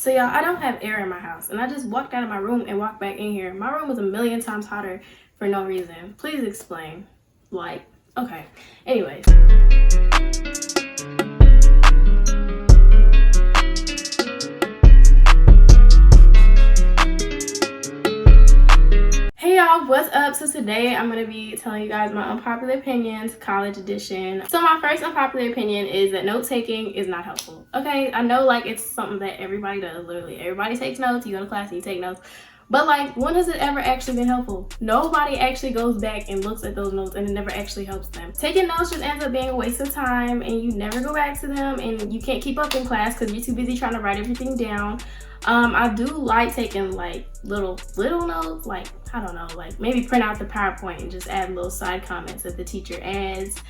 So y'all, I don't have air in my house, and I just walked out of my room and walked back in here. My room was a million times hotter for no reason. Please explain. Like, okay. Anyways. Hey y'all, what's up? So today I'm going to be telling you guys my unpopular opinions, college edition. So my first unpopular opinion is that note taking is not helpful. Okay, I know like it's something that everybody does, literally. Everybody takes notes, you go to class and you take notes. But like, when has it ever actually been helpful? Nobody actually goes back and looks at those notes and it never actually helps them. Taking notes just ends up being a waste of time and you never go back to them and you can't keep up in class because you're too busy trying to write everything down. I do like taking like little notes, like, I don't know, like maybe print out the PowerPoint and just add little side comments that the teacher adds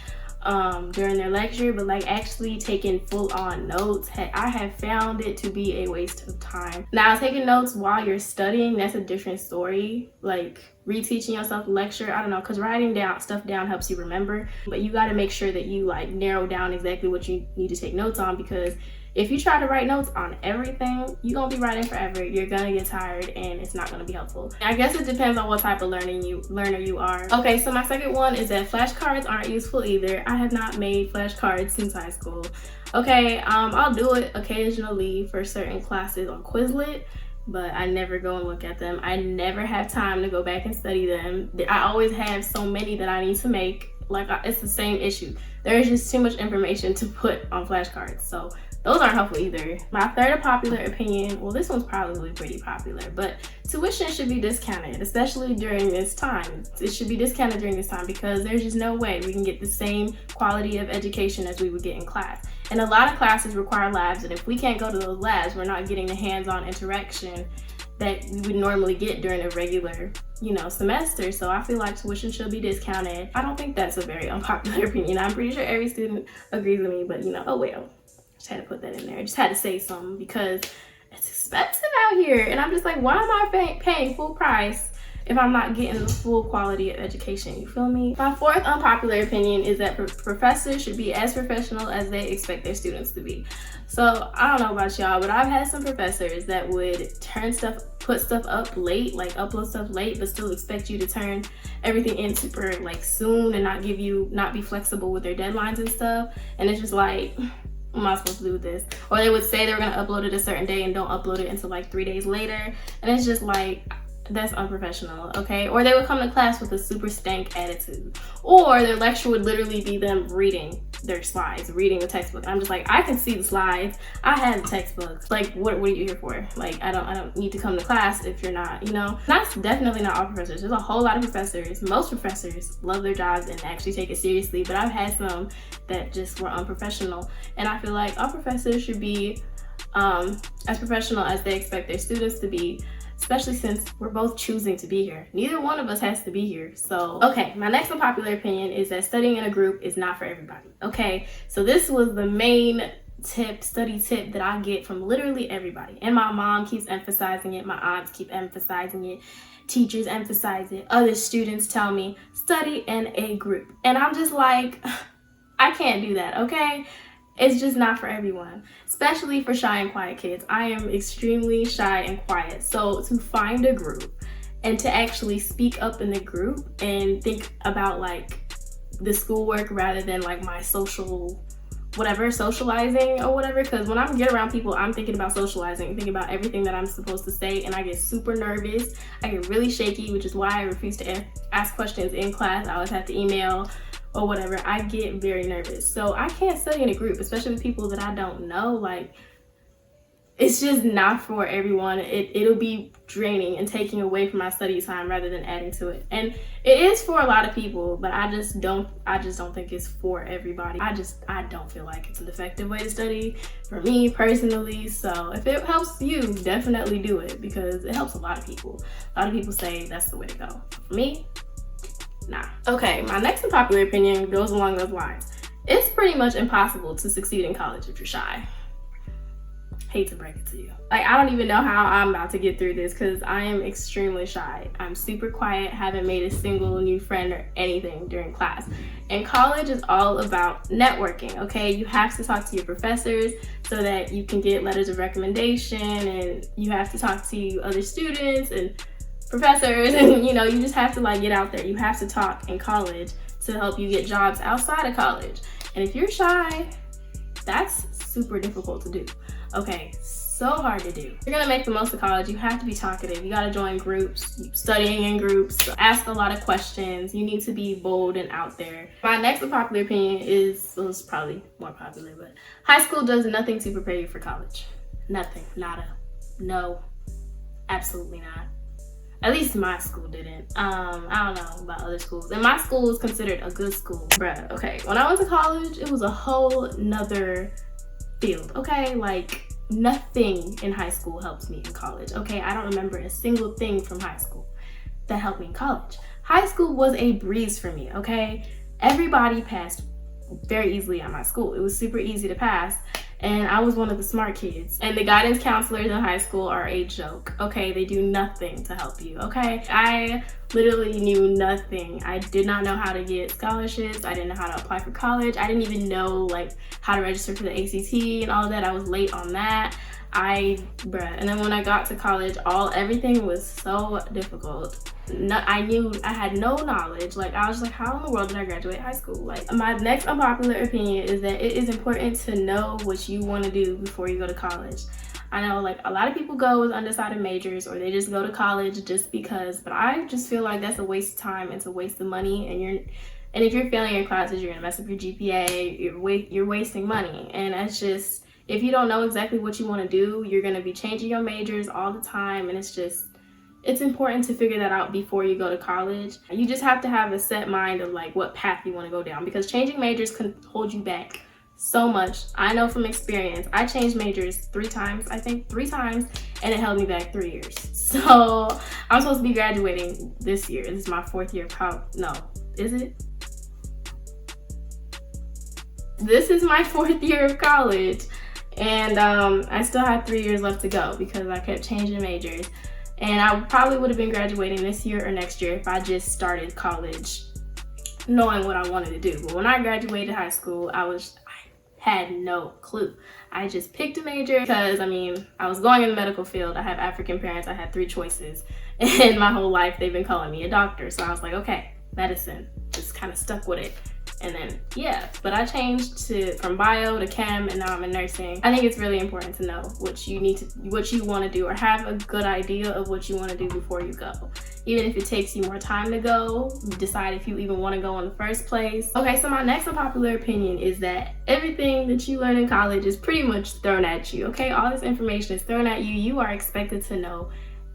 during their lecture, but like actually taking full-on notes, I have found it to be a waste of time. Now, taking notes while you're studying, that's a different story. Like reteaching yourself a lecture, I don't know, because writing stuff down helps you remember, but you got to make sure that you like narrow down exactly what you need to take notes on, because if you try to write notes on everything, you're gonna be writing forever. You're gonna get tired and it's not gonna be helpful. I guess it depends on what type of learner you are. Okay, so my second one is that flashcards aren't useful either. I have not made flashcards since high school. Okay, I'll do it occasionally for certain classes on Quizlet, but I never go and look at them. I never have time to go back and study them. I always have so many that I need to make. Like, it's the same issue. There is just too much information to put on flashcards, so those aren't helpful either. My third unpopular opinion, well, this one's probably pretty popular, but tuition should be discounted, especially during this time. It should be discounted during this time because there's just no way we can get the same quality of education as we would get in class. And a lot of classes require labs, and if we can't go to those labs, we're not getting the hands-on interaction that we would normally get during a regular, semester. So I feel like tuition should be discounted. I don't think that's a very unpopular opinion. I'm pretty sure every student agrees with me, but oh well. Just had to put that in there. I just had to say something because it's expensive out here. And I'm just like, why am I paying full price if I'm not getting the full quality of education? You feel me? My fourth unpopular opinion is that professors should be as professional as they expect their students to be. So I don't know about y'all, but I've had some professors that would put stuff up late, like upload stuff late, but still expect you to turn everything in super like soon and not be flexible with their deadlines and stuff. And it's just like, what am I supposed to do with this? Or they would say they were gonna upload it a certain day and don't upload it until like 3 days later. And it's just like, that's unprofessional, okay? Or they would come to class with a super stank attitude. Or their lecture would literally be them reading their slides, reading the textbook. I'm just like, I can see the slides. I have the textbooks. Like, what are you here for? Like, I don't need to come to class if you're not, That's definitely not all professors. There's a whole lot of professors. Most professors love their jobs and actually take it seriously, but I've had some that just were unprofessional. And I feel like all professors should be as professional as they expect their students to be, especially since we're both choosing to be here. Neither one of us has to be here. So, okay, my next unpopular opinion is that studying in a group is not for everybody. Okay, so this was the main study tip that I get from literally everybody. And my mom keeps emphasizing it, my aunts keep emphasizing it, teachers emphasize it, other students tell me, study in a group. And I'm just like, I can't do that, okay? It's just not for everyone, especially for shy and quiet kids. I am extremely shy and quiet. So to find a group and to actually speak up in the group and think about like the schoolwork rather than like my socializing or whatever, because when I get around people, I'm thinking about socializing, thinking about everything that I'm supposed to say, and I get super nervous. I get really shaky, which is why I refuse to ask questions in class. I always have to email or whatever. I get very nervous. So I can't study in a group, especially with people that I don't know. like it's just not for everyone. It'll be draining and taking away from my study time rather than adding to it. And it is for a lot of people, but I just don't think it's for everybody. I don't feel like it's an effective way to study for me personally. So if it helps you, definitely do it because it helps a lot of people. A lot of people say that's the way to go. For me, nah. Okay, my next unpopular opinion goes along those lines. It's pretty much impossible to succeed in college if you're shy. Hate to break it to you. Like, I don't even know how I'm about to get through this because I am extremely shy. I'm super quiet, haven't made a single new friend or anything during class. And college is all about networking, okay? You have to talk to your professors so that you can get letters of recommendation, and you have to talk to other students and professors, and you just have to like get out there. You have to talk in college to help you get jobs outside of college. And if you're shy, that's super difficult to do. Okay, so hard to do. If you're gonna make the most of college, you have to be talkative. You gotta join groups, studying in groups, ask a lot of questions. You need to be bold and out there. My next unpopular opinion is, well, it's probably more popular, but high school does nothing to prepare you for college. Nothing, nada, no, absolutely not. At least my school didn't. I don't know about other schools. And my school was considered a good school. Bruh, okay, when I went to college, it was a whole nother field, okay? Like, nothing in high school helped me in college, okay? I don't remember a single thing from high school that helped me in college. High school was a breeze for me, okay? Everybody passed very easily at my school. It was super easy to pass, and I was one of the smart kids. And the guidance counselors in high school are a joke, okay? They do nothing to help you, okay? I literally knew nothing. I did not know how to get scholarships. I didn't know how to apply for college. I didn't even know like how to register for the ACT and all of that. I was late on that. And then when I got to college, everything was so difficult. I had no knowledge. Like, I was like, how in the world did I graduate high school? Like, my next unpopular opinion is that it is important to know what you want to do before you go to college. I know like a lot of people go with undecided majors, or they just go to college just because, but I just feel like that's a waste of time. It's a waste of money, and if you're failing your classes, you're gonna mess up your GPA. You're wasting money, and it's just, if you don't know exactly what you want to do, you're gonna be changing your majors all the time, and it's important to figure that out before you go to college. You just have to have a set mind of like what path you want to go down, because changing majors can hold you back so much. I know from experience. I changed majors 3 times, and it held me back 3 years. So I'm supposed to be graduating this year. This is my 4th year of college. No, is it? This is my 4th year of college, and I still have 3 years left to go because I kept changing majors. And I probably would have been graduating this year or next year if I just started college knowing what I wanted to do. But when I graduated high school, I had no clue. I just picked a major because, I was going in the medical field. I have African parents. I had 3 choices. And my whole life, they've been calling me a doctor. So I was like, okay, medicine. Just kind of stuck with it. And then, yeah, but I changed from bio to chem, and now I'm in nursing. I think it's really important to know what you want to do, or have a good idea of what you want to do before you go. Even if it takes you more time to go, decide if you even want to go in the first place. Okay, so my next unpopular opinion is that everything that you learn in college is pretty much thrown at you, okay? All this information is thrown at you. You are expected to know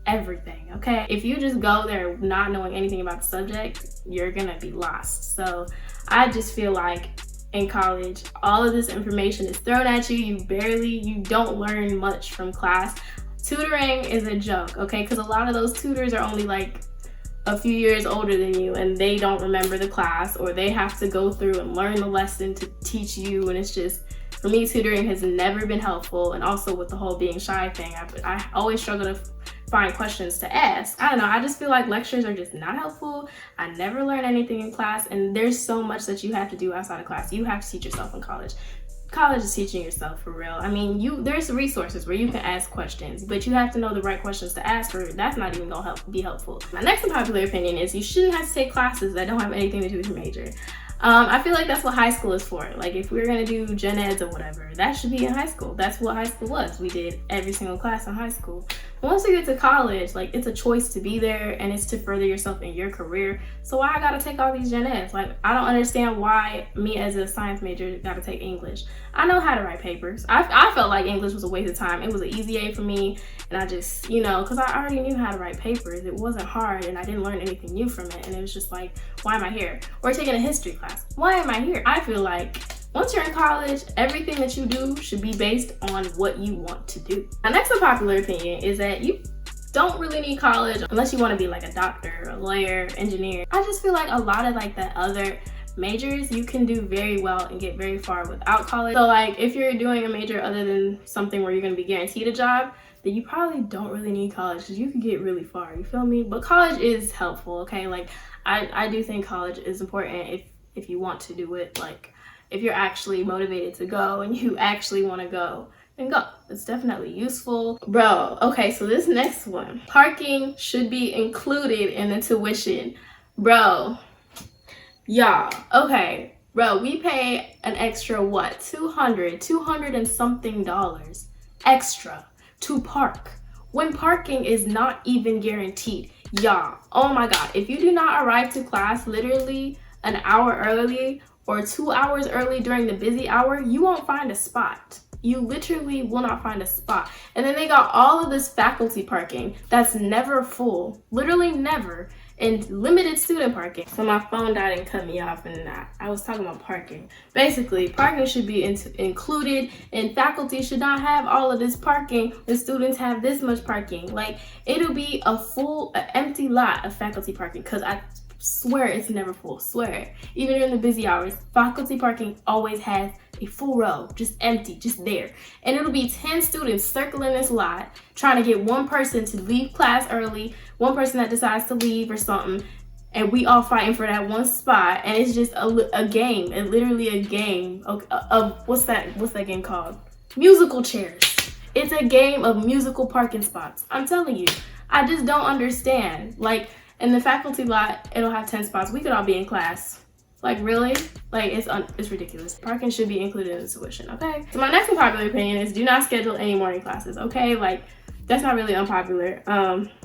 everything, okay? If you just go there not knowing anything about the subject, you're gonna be lost. So I just feel like in college, all of this information is thrown at you. You don't learn much from class. Tutoring is a joke, okay? Because a lot of those tutors are only like a few years older than you, and they don't remember the class, or they have to go through and learn the lesson to teach you. And it's just, for me, tutoring has never been helpful. And also with the whole being shy thing, I always struggle to find questions to ask. I don't know, I just feel like lectures are just not helpful. I never learned anything in class, and there's so much that you have to do outside of class. You have to teach yourself in college. College is teaching yourself for real. There's resources where you can ask questions, but you have to know the right questions to ask, or that's not even gonna be helpful. My next unpopular opinion is you shouldn't have to take classes that don't have anything to do with your major. I feel like that's what high school is for. Like, if we're gonna do gen eds or whatever, that should be in high school. That's what high school was. We did every single class in high school. Once you get to college, like, it's a choice to be there, and it's to further yourself in your career. So why I gotta take all these gen eds? Like, I don't understand why me as a science major gotta take English. I know how to write papers. I felt like English was a waste of time. It was an easy A for me, and I just, because I already knew how to write papers. It wasn't hard, and I didn't learn anything new from it. And it was just like, why am I here? Or taking a history class. Why am I here? I feel like once you're in college, everything that you do should be based on what you want to do. My next unpopular opinion is that you don't really need college unless you want to be like a doctor, a lawyer, engineer. I just feel like a lot of like the other majors, you can do very well and get very far without college. So like if you're doing a major other than something where you're going to be guaranteed a job, then you probably don't really need college because you can get really far, you feel me? But college is helpful, okay? Like I do think college is important if you want to do it. Like if you're actually motivated to go and you actually want to go, then go. It's definitely useful. Bro, okay, so this next one. Parking should be included in the tuition. Bro, y'all, okay. Bro, we pay an extra what? $200 and something dollars extra to park when parking is not even guaranteed. Y'all, oh my God, if you do not arrive to class literally an hour early or 2 hours early during the busy hour, you won't find a spot. You literally will not find a spot. And then they got all of this faculty parking that's never full, literally never, and limited student parking. So my phone died and cut me off, and I was talking about parking. Basically, parking should be included, and faculty should not have all of this parking. The students have this much parking. Like, it'll be a full, empty lot of faculty parking, because I swear it's never full, swear. Even during the busy hours, faculty parking always has a full row, just empty, just there. And it'll be 10 students circling this lot, trying to get one person to leave class early, one person that decides to leave or something, and we all fighting for that one spot. And it's just a game, and literally a game of what's that game called? Musical chairs. It's a game of musical parking spots. I'm telling you, I just don't understand. Like, in the faculty lot, it'll have 10 spots. We could all be in class. Like, really? Like, it's ridiculous. Parking should be included in the tuition, okay? So my next unpopular opinion is do not schedule any morning classes, okay? Like, that's not really unpopular.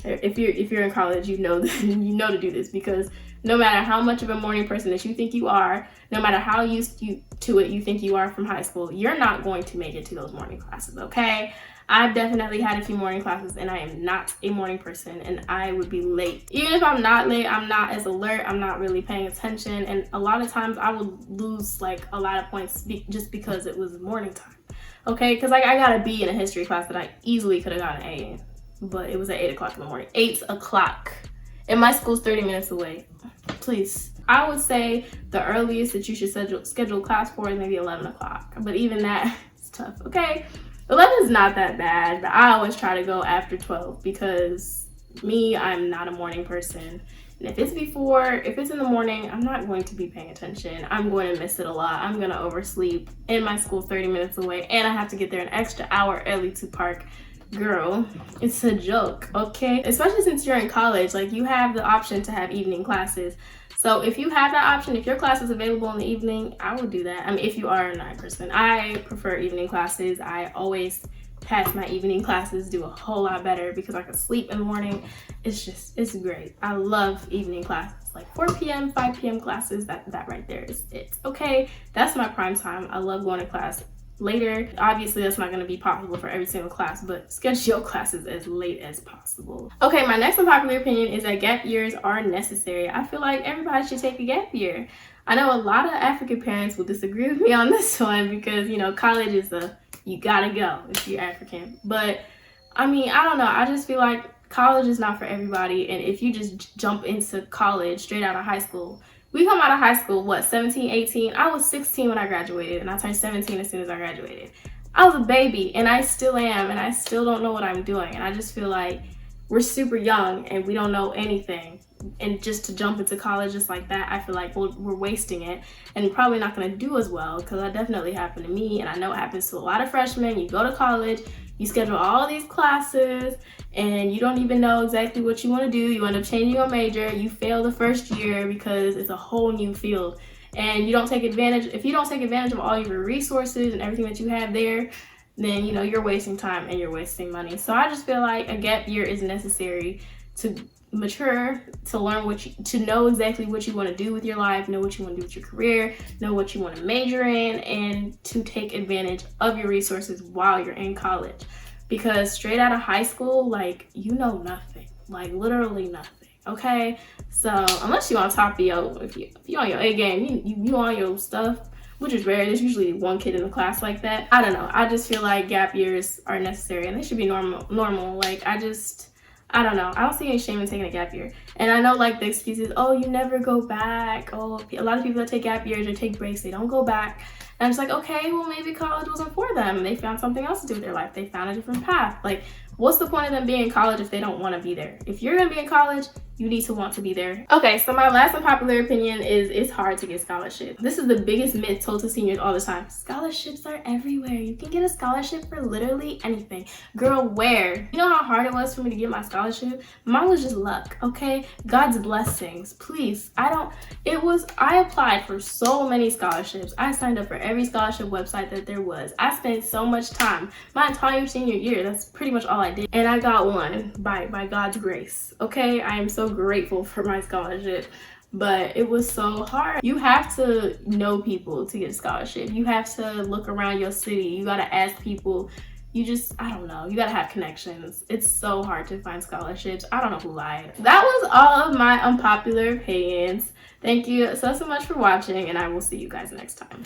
If you're in college, you know to do this, because no matter how much of a morning person that you think you are, no matter how used to it you think you are from high school, you're not going to make it to those morning classes, okay? I've definitely had a few morning classes, and I am not a morning person, and I would be late. Even if I'm not late, I'm not as alert, I'm not really paying attention, and a lot of times I would lose like a lot of points just because it was morning time, okay? Because like I got a B in a history class that I easily could have gotten an A in, but it was at 8 o'clock in the morning. 8 o'clock. And my school's 30 minutes away. Please. I would say the earliest that you should schedule class for is maybe 11 o'clock, but even that is tough, okay? 11 is not that bad, but I always try to go after 12 because I'm not a morning person. And if it's in the morning, I'm not going to be paying attention. I'm going to miss it a lot. I'm going to oversleep, and my school's 30 minutes away, and I have to get there an extra hour early to park. Girl, it's a joke, okay? Especially since you're in college, like you have the option to have evening classes. So if you have that option, if your class is available in the evening, I would do that. I mean, if you are a night person, I prefer evening classes. I always pass my evening classes, do a whole lot better because I can sleep in the morning. It's great. I love evening classes, like 4 p.m., 5 p.m. classes. That right there is it. Okay, that's my prime time. I love going to class later. Obviously, that's not going to be possible for every single class, but schedule your classes as late as possible. Okay, my next unpopular opinion is that gap years are necessary. I feel like everybody should take a gap year. I know a lot of African parents will disagree with me on this one because, you know, college is you gotta go if you're African. But I mean, I don't know. I just feel like college is not for everybody. And if you just jump into college straight out of high school, we come out of high school, what, 17, 18? I was 16 when I graduated, and I turned 17 as soon as I graduated. I was a baby, and I still am, and I still don't know what I'm doing. And I just feel like we're super young, and we don't know anything. And just to jump into college just like that, I feel like we're wasting it, and probably not going to do as well, because that definitely happened to me, and I know it happens to a lot of freshmen. You go to college, you schedule all these classes, and you don't even know exactly what you want to do. You end up changing your major. You fail the first year because it's a whole new field, and you don't take advantage. If you don't take advantage of all your resources and everything that you have there, then, you know, you're wasting time and you're wasting money. So I just feel like a gap year is necessary to mature, to learn to know exactly what you want to do with your life, know what you want to do with your career, know what you want to major in, and to take advantage of your resources while you're in college. Because straight out of high school, like, you know nothing, like literally nothing, okay? So unless you on top of if you on your A game, you on your stuff, which is rare. There's usually one kid in the class like that. I don't know. I just feel like gap years are necessary and they should be normal. Like, I don't know. I don't see any shame in taking a gap year. And I know like the excuse is, oh, you never go back. Oh, a lot of people that take gap years or take breaks, they don't go back. And I'm just like, okay, well, maybe college wasn't for them. They found something else to do with their life. They found a different path. Like, what's the point of them being in college if they don't want to be there? If you're going to be in college, you need to want to be there. Okay, so my last unpopular opinion is it's hard to get scholarships. This is the biggest myth told to seniors all the time. Scholarships are everywhere. You can get a scholarship for literally anything. Girl, where? You know how hard it was for me to get my scholarship? Mine was just luck, okay? God's blessings. Please, I applied for so many scholarships. I signed up for every scholarship website that there was. I spent so much time. My entire senior year, that's pretty much all I did. And I got one by God's grace, okay? I am so grateful for my scholarship, but it was so hard. You have to know people to get a scholarship. You have to look around your city. You gotta ask people. I don't know, you gotta have connections. It's so hard to find scholarships. I don't know who lied. That was all of my unpopular opinions. Thank you so much for watching, and I will see you guys next time.